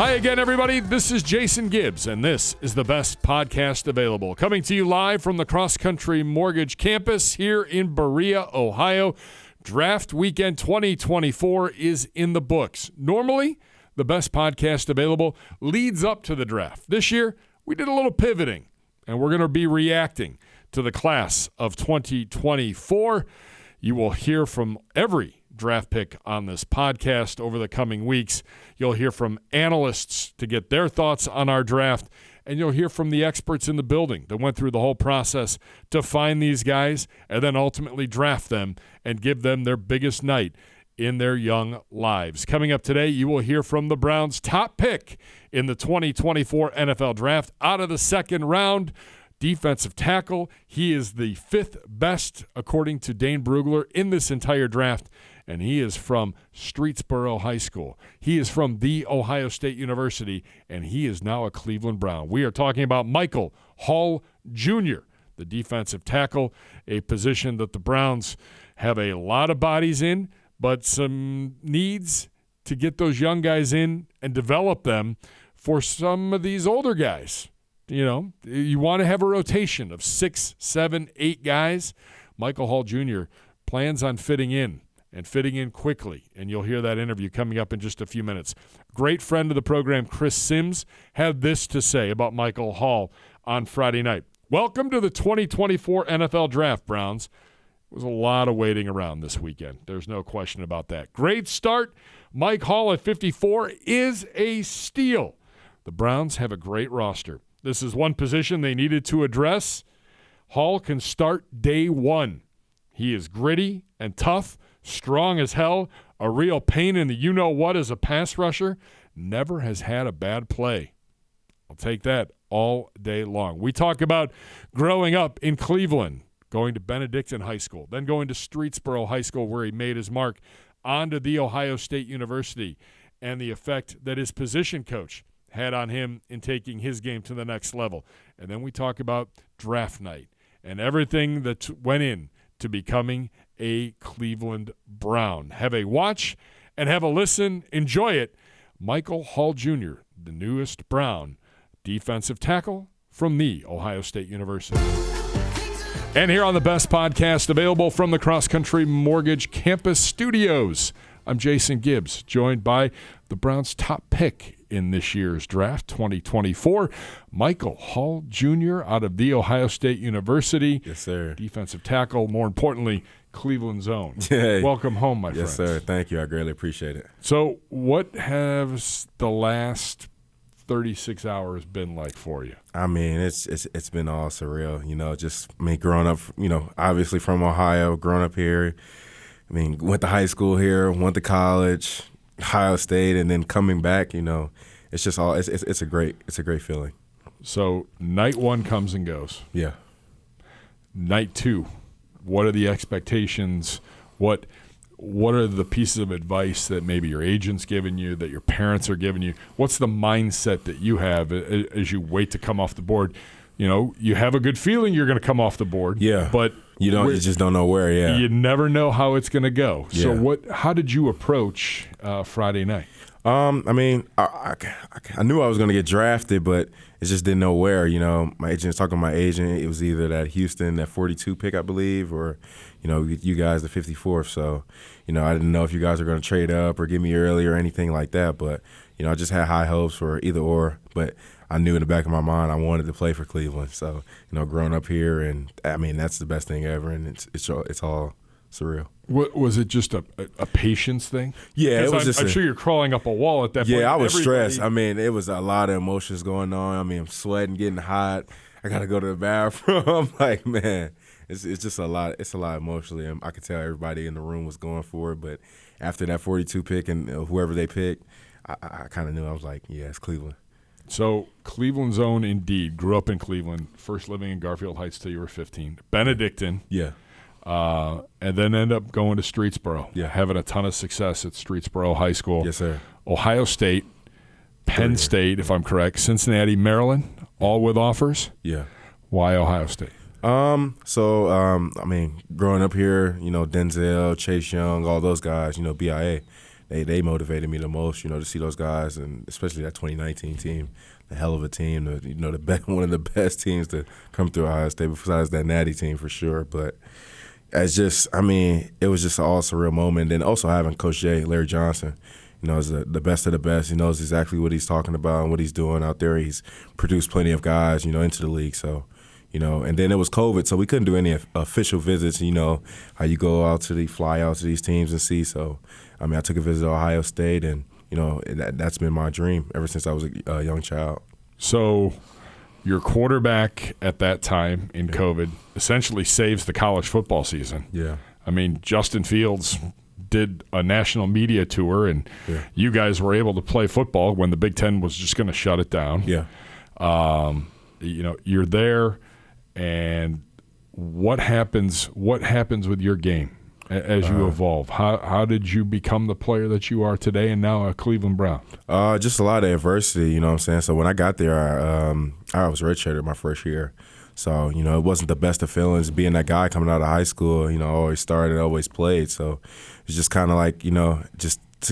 Hi again, everybody. This is Jason Gibbs, and this is the best podcast available. Coming to you live from the Cross Country Mortgage Campus here in Berea, Ohio. Draft Weekend 2024 is in the books. Normally, the best podcast available leads up to the draft. This year, we did a little pivoting, and we're going to be reacting to the class of 2024. You will hear from every draft pick on this podcast over the coming weeks. You'll hear from analysts to get their thoughts on our draft, and you'll hear from the experts in the building that went through the whole process to find these guys and then ultimately draft them and give them their biggest night in their young lives. Coming up today, you will hear from the Browns' top pick in the 2024 NFL Draft out of the second round. Defensive tackle. He is the fifth best, according to Dane Brugler, in this entire draft, and he is from Streetsboro High School. He is from The Ohio State University, and he is now a Cleveland Brown. We are talking about Michael Hall Jr., the defensive tackle, a position that the Browns have a lot of bodies in, but some needs to get those young guys in and develop them for some of these older guys. You know, you want to have a rotation of 6, 7, 8 guys. Michael Hall Jr. plans on fitting in and fitting in quickly, and you'll hear that interview coming up in just a few minutes. Great friend of the program, Chris Sims, had this to say about Michael Hall on Friday night. Welcome to the 2024 NFL Draft, Browns. There was a lot of waiting around this weekend. There's no question about that. Great start. Mike Hall at 54 is a steal. The Browns have a great roster. This is one position they needed to address. Hall can start day one. He is gritty and tough, strong as hell, a real pain in the you-know-what as a pass rusher. Never has had a bad play. I'll take that all day long. We talk about growing up in Cleveland, going to Benedictine High School, then going to Streetsboro High School where he made his mark, on to The Ohio State University, and the effect that his position coach had on him in taking his game to the next level. And then we talk about draft night and everything that went in to becoming a Cleveland Brown. Have a watch and have a listen. Enjoy it. Michael Hall Jr., the newest Brown defensive tackle from The Ohio State University. And here on the best podcast available from the Cross Country Mortgage Campus Studios, I'm Jason Gibbs, joined by the Browns' top pick in this year's draft, 2024, Michael Hall Jr. out of The Ohio State University. Yes, sir. Defensive tackle, more importantly, Cleveland's own. Yeah. Welcome home, my friend. Yes, sir. Thank you. I greatly appreciate it. So what has the last 36 hours been like for you? I mean, it's been all surreal, just me growing up, obviously from Ohio, growing up here. I mean, went to high school here, went to college, Ohio State, and then coming back, it's just all it's a great feeling. So night one comes and goes. Yeah. Night two, what are the expectations? What are the pieces of advice that maybe your agent's given you, that your parents are giving you? What's the mindset that you have as you wait to come off the board? You have a good feeling you're going to come off the board. Yeah. But you just don't know where. Yeah. You never know how it's going to go. Yeah. So how did you approach Friday night? I mean, I knew I was going to get drafted, but it just didn't know where. My agent was talking to my agent. It was either that Houston, that 42 pick, I believe, or, you guys, the 54th. So, I didn't know if you guys were going to trade up or get me early or anything like that. But, I just had high hopes for either or. But I knew in the back of my mind I wanted to play for Cleveland. So, growing up here, and I mean, that's the best thing ever, and it's all surreal. Was it just a patience thing? Yeah, it was I'm sure you're crawling up a wall at that point. Yeah, I was stressed. I mean, it was a lot of emotions going on. I mean, I'm sweating, getting hot. I got to go to the bathroom. I'm like, man, it's just a lot. It's a lot emotionally. I could tell everybody in the room was going for it. But after that 42 pick and whoever they picked, I kind of knew. I was like, yeah, it's Cleveland. So Cleveland's own indeed. Grew up in Cleveland. First living in Garfield Heights till you were 15. Benedictine. Yeah. And then end up going to Streetsboro. Yeah. Having a ton of success at Streetsboro High School. Yes, sir. Ohio State, Penn State, if I'm correct, Cincinnati, Maryland, all with offers. Yeah. Why Ohio State? I mean, growing up here, Denzel, Chase Young, all those guys, BIA, they motivated me the most, you know, to see those guys, and especially that 2019 team, the hell of a team, you know, one of the best teams to come through Ohio State besides that Natty team for sure. But it's just, I mean, it was just an all surreal moment. And also having Coach J, Larry Johnson, you know, is the best of the best. He knows exactly what he's talking about and what he's doing out there. He's produced plenty of guys, you know, into the league. So, you know, and then it was COVID, so we couldn't do any official visits. You know, how you go out to fly out to these teams and see. So, I mean, I took a visit to Ohio State, and you know, that's been my dream ever since I was a young child. So, your quarterback at that time in COVID essentially saves the college football season. Yeah. I mean, Justin Fields did a national media tour, and you guys were able to play football when the Big Ten was just going to shut it down. Yeah. You know, you're there, and what happens with your game as you evolve? How did you become the player that you are today and now a Cleveland Brown? Just a lot of adversity, you know what I'm saying? So when I got there, I was redshirted my first year. So, you know, it wasn't the best of feelings being that guy coming out of high school. You know, I always started, always played. So it's just kind of like, you know,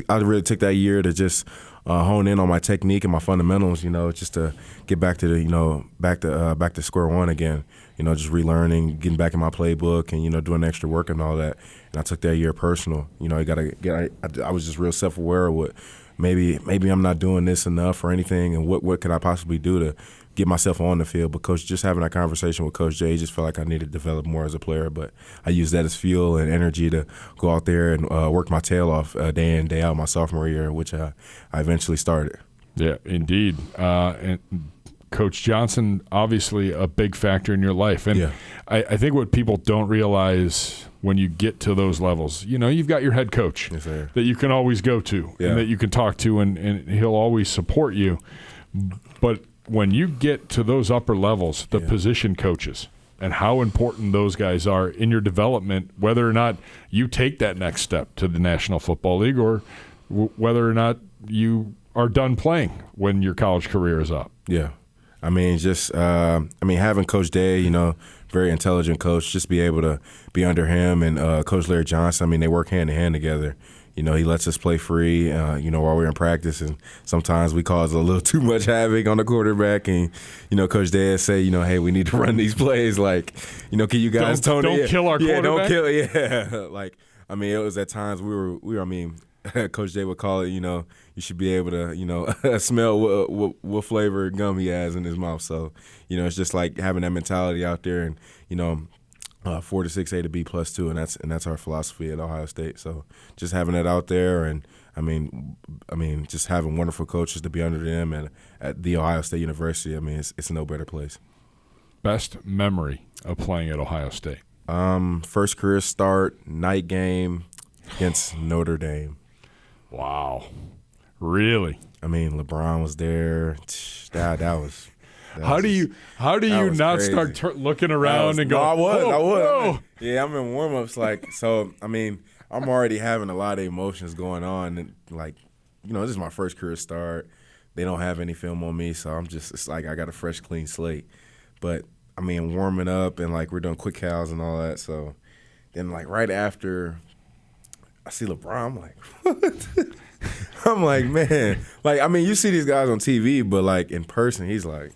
I really took that year to just hone in on my technique and my fundamentals, you know, just to get back to back to square one again. You know, just relearning, getting back in my playbook, and you know, doing extra work and all that. And I took that year personal. You know, I was just real self-aware of what maybe I'm not doing this enough or anything, and what could I possibly do to get myself on the field. But just having that conversation with Coach J, just felt like I needed to develop more as a player. But I used that as fuel and energy to go out there and work my tail off day in, day out my sophomore year, which I eventually started. Yeah, indeed. And Coach Johnson, obviously a big factor in your life. And I think what people don't realize when you get to those levels, you know, you've got your head coach that you can always go to and that you can talk to, and he'll always support you. But when you get to those upper levels, the position coaches and how important those guys are in your development, whether or not you take that next step to the National Football League or whether or not you are done playing when your college career is up. Yeah. I mean, having Coach Day, you know, very intelligent coach, just be able to be under him and Coach Larry Johnson. I mean, they work hand in hand together. You know, he lets us play free, you know, while we're in practice, and sometimes we cause a little too much havoc on the quarterback. And, you know, Coach Dad say, you know, hey, we need to run these plays. Like, you know, can you guys tone it? Don't kill our quarterback. Don't kill it. Yeah. Like, I mean, it was at times we were. I mean, Coach J would call it, you know, you should be able to, you know, smell what flavor gum he has in his mouth. So, you know, it's just like having that mentality out there, and, you know, 4 to 6, A to B +2, and that's our philosophy at Ohio State. So just having that out there, and I mean, just having wonderful coaches to be under them, and at the Ohio State University, I mean, it's no better place. Best memory of playing at Ohio State? First career start, night game against Notre Dame. Wow, really? I mean, LeBron was there. That was. How do you not crazy. start looking around and go? No, I was. Whoa. Yeah, I'm in warm-ups. Like, so, I mean, I'm already having a lot of emotions going on. And, like, you know, this is my first career start. They don't have any film on me, so it's like I got a fresh, clean slate. But, I mean, warming up and, like, we're doing quick cows and all that. So then, like, right after I see LeBron, I'm like, what? I'm like, man. Like, I mean, you see these guys on TV, but, like, in person, he's like.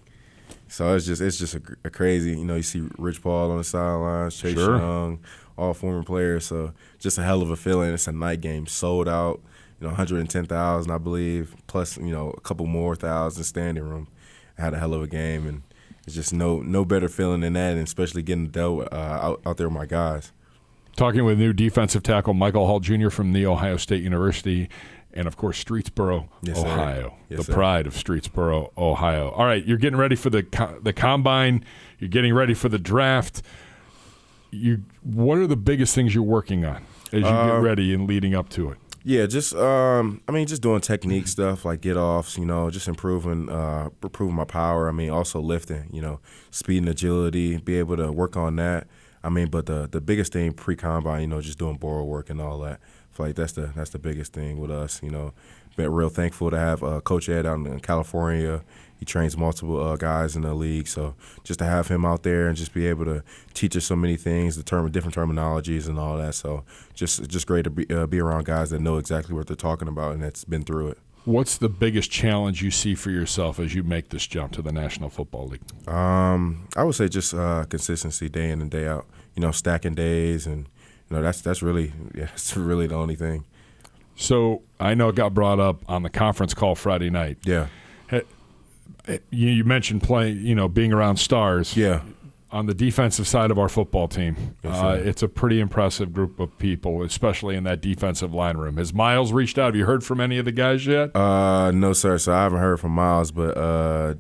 So it's just a crazy, you know, you see Rich Paul on the sidelines, Chase Young, all former players. So just a hell of a feeling. It's a night game, sold out, you know, 110,000, I believe, plus, you know, a couple more thousand standing room. I had a hell of a game, and it's just no better feeling than that, and especially getting dealt out there with my guys. Talking with new defensive tackle Michael Hall Jr. from The Ohio State University. And, of course, Streetsboro, Ohio, the pride of Streetsboro, Ohio. All right, you're getting ready for the combine. You're getting ready for the draft. What are the biggest things you're working on as you get ready and leading up to it? Yeah, just just doing technique stuff like get-offs, you know, just improving my power. I mean, also lifting, you know, speed and agility, be able to work on that. I mean, but the biggest thing pre-combine, you know, just doing borrow work and all that. I feel like that's the biggest thing with us, you know. Been real thankful to have Coach Ed out in California. He trains multiple guys in the league, so just to have him out there and just be able to teach us so many things, different terminologies and all that. So just great to be around guys that know exactly what they're talking about and that's been through it. What's the biggest challenge you see for yourself as you make this jump to the National Football League? I would say just consistency day in and day out. You know, stacking days, and you know that's really the only thing. So I know it got brought up on the conference call Friday night. Yeah. You mentioned playing, you know, being around stars. Yeah. On the defensive side of our football team, Yes, it's a pretty impressive group of people, especially in that defensive line room. Has Miles reached out? Have you heard from any of the guys yet? No, sir. So I haven't heard from Miles, but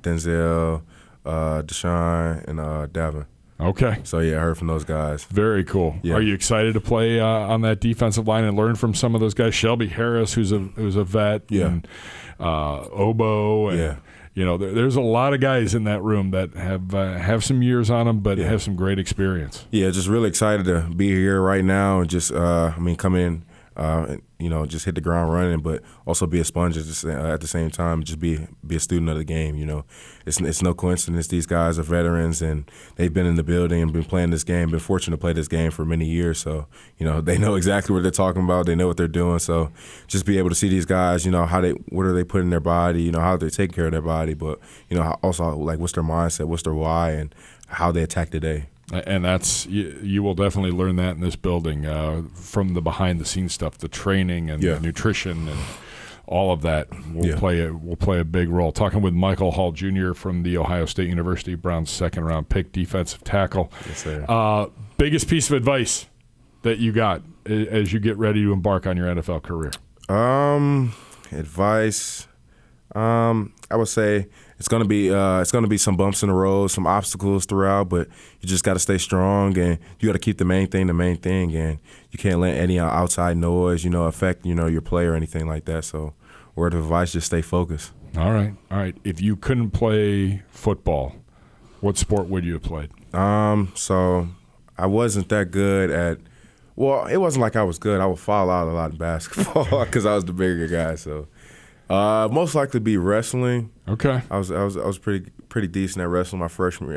Denzel, Deshaun, and Davin. Okay. So, yeah, I heard from those guys. Very cool. Yeah. Are you excited to play on that defensive line and learn from some of those guys? Shelby Harris, who's a vet, Yeah. and Obo, and Yeah. you know, there's a lot of guys in that room that have some years on them, but have some great experience. Yeah, just really excited to be here right now and just, come in, and, you know, just hit the ground running, but also be a sponge at the same time, just be a student of the game, you know. It's no coincidence these guys are veterans and they've been in the building and been playing this game, been fortunate to play this game for many years. So, you know, they know exactly what they're talking about. They know what they're doing. So just be able to see these guys, you know, what are they putting in their body, you know, how they're taking care of their body, but, you know, also like what's their mindset, what's their why, and how they attack the day. And that's you will definitely learn that in this building from the behind-the-scenes stuff, the training and the nutrition and all of that will play a big role. Talking with Michael Hall Jr. from the Ohio State University, Browns second-round pick, defensive tackle. Yes, sir. Biggest piece of advice that you got as you get ready to embark on your NFL career? Advice. I would say it's gonna be some bumps in the road, some obstacles throughout, but you just got to stay strong and you got to keep the main thing, and you can't let any outside noise, you know, affect, you know, your play or anything like that. So, word of advice: just stay focused. All right. If you couldn't play football, what sport would you have played? So I wasn't that good at. Well, it wasn't like I was good. I would fall out a lot in basketball because I was the bigger guy. So. Most likely be wrestling. Okay. I was pretty decent at wrestling my freshman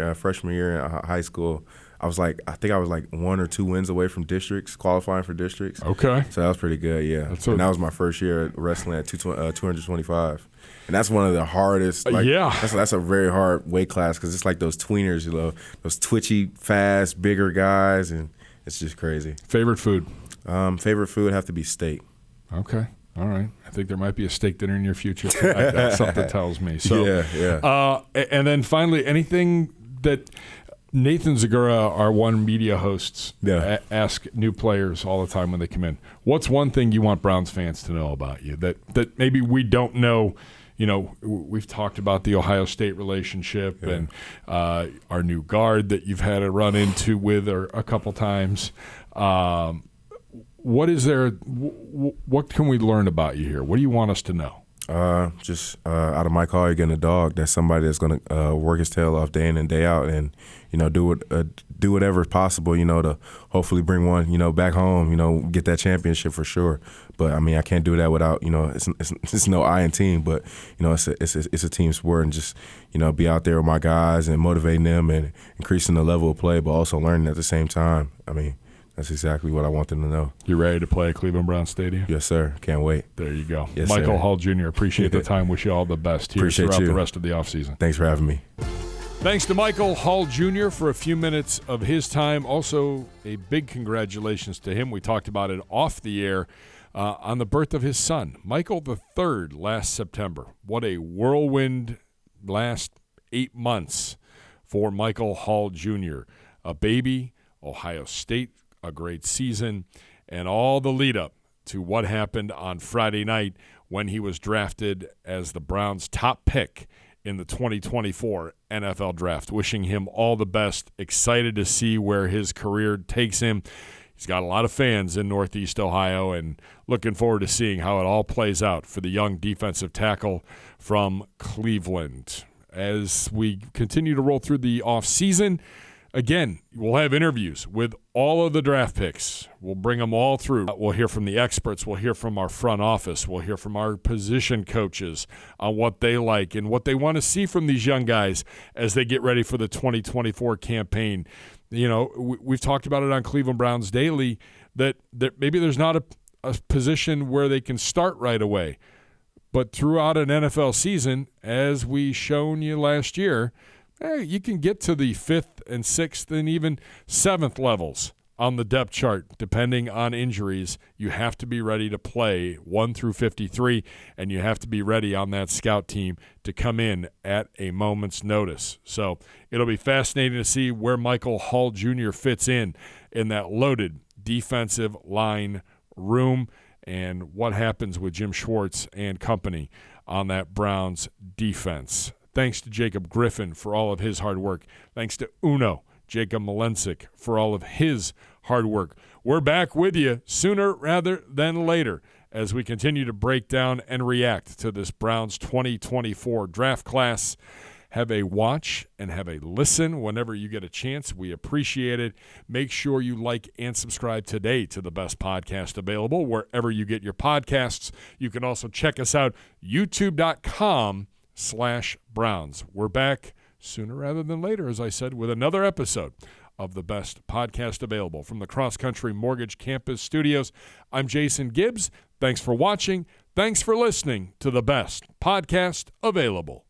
year in high school. I think I was like 1 or 2 wins away from districts, qualifying for districts. Okay. So that was pretty good, yeah. And that was my first year at wrestling at 225. And that's one of the hardest. That's a very hard weight class because it's like those tweeners, you know, those twitchy, fast, bigger guys, and it's just crazy. Favorite food? Favorite food would have to be steak. Okay. All right. I think there might be a steak dinner in your future. That's something tells me. So, yeah. And then finally, anything that Nathan Zagura, our one media hosts, ask new players all the time when they come in. What's one thing you want Browns fans to know about you that maybe we don't know? You know, we've talked about the Ohio State relationship and our new guard that you've had a run into with a couple times. What is there? What can we learn about you here? What do you want us to know? Just out of my call, you're getting a dog. That's somebody that's going to work his tail off day in and day out, and you know, do whatever is possible, you know, to hopefully bring one, you know, back home, you know, get that championship for sure. But I mean, I can't do that without, you know, it's no I in team, but you know, it's a team sport, and just, you know, be out there with my guys and motivating them and increasing the level of play, but also learning at the same time. I mean. That's exactly what I want them to know. You ready to play at Cleveland Browns Stadium? Yes, sir. Can't wait. There you go. Yes, Michael sir. Hall Jr., appreciate the time. Wish you all the best here throughout the rest of the offseason. Thanks for having me. Thanks to Michael Hall Jr. for a few minutes of his time. Also, a big congratulations to him. We talked about it off the air on the birth of his son, Michael III, last September. What a whirlwind last 8 months for Michael Hall Jr. A baby, Ohio State, a great season, and all the lead up to what happened on Friday night when he was drafted as the Browns' top pick in the 2024 NFL Draft. Wishing him all the best. Excited to see where his career takes him. He's got a lot of fans in Northeast Ohio, and looking forward to seeing how it all plays out for the young defensive tackle from Cleveland. As we continue to roll through the offseason, Again, we'll have interviews with all of the draft picks. We'll bring them all through. We'll hear from the experts. We'll hear from our front office. We'll hear from our position coaches on what they like and what they want to see from these young guys as they get ready for the 2024 campaign. You know, we've talked about it on Cleveland Browns Daily that maybe there's not a position where they can start right away. But throughout an NFL season, as we shown you last year, you can get to the 5th and 6th and even 7th levels on the depth chart, depending on injuries. You have to be ready to play 1 through 53, and you have to be ready on that scout team to come in at a moment's notice. So it'll be fascinating to see where Michael Hall Jr. fits in that loaded defensive line room and what happens with Jim Schwartz and company on that Browns defense. Thanks to Jacob Griffin for all of his hard work. Thanks to Uno, Jacob Malensik, for all of his hard work. We're back with you sooner rather than later as we continue to break down and react to this Browns 2024 draft class. Have a watch and have a listen whenever you get a chance. We appreciate it. Make sure you like and subscribe today to the best podcast available wherever you get your podcasts. You can also check us out, youtube.com/Browns. We're back sooner rather than later, as I said, with another episode of the best podcast available from the Cross Country Mortgage Campus Studios. I'm Jason Gibbs. Thanks for watching. Thanks for listening to the best podcast available.